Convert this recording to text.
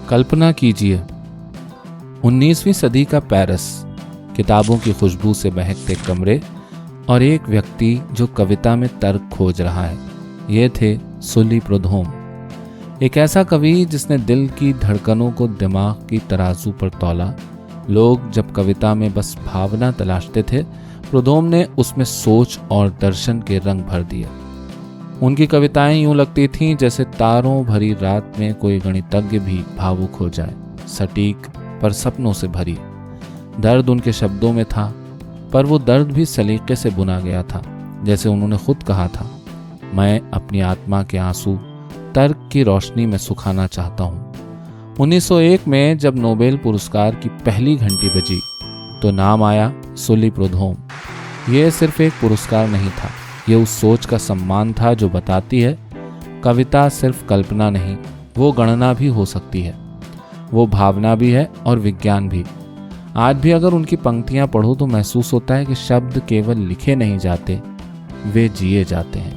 कल्पना कीजिए 19वीं सदी का पेरिस, किताबों की खुशबू से महकते कमरे और एक व्यक्ति जो कविता में तर्क खोज रहा है। ये थे सुल्ली प्रूदहोम, एक ऐसा कवि जिसने दिल की धड़कनों को दिमाग की तराजू पर तौला। लोग जब कविता में बस भावना तलाशते थे, प्रूदहोम ने उसमें सोच और दर्शन के रंग भर दिए। उनकी कविताएं यूं लगती थीं जैसे तारों भरी रात में कोई गणितज्ञ भी भावुक हो जाए, सटीक पर सपनों से भरी। दर्द उनके शब्दों में था, पर वो दर्द भी सलीके से बुना गया था। जैसे उन्होंने खुद कहा था, मैं अपनी आत्मा के आंसू तर्क की रोशनी में सुखाना चाहता हूँ। 1901 में जब नोबेल पुरस्कार की पहली घंटी बजी तो नाम आया सुल्ली प्रूदहोम। ये सिर्फ एक पुरस्कार नहीं था, ये उस सोच का सम्मान था जो बताती है कविता सिर्फ कल्पना नहीं, वो गणना भी हो सकती है, वो भावना भी है और विज्ञान भी। आज भी अगर उनकी पंक्तियां पढ़ो तो महसूस होता है कि शब्द केवल लिखे नहीं जाते, वे जिए जाते हैं।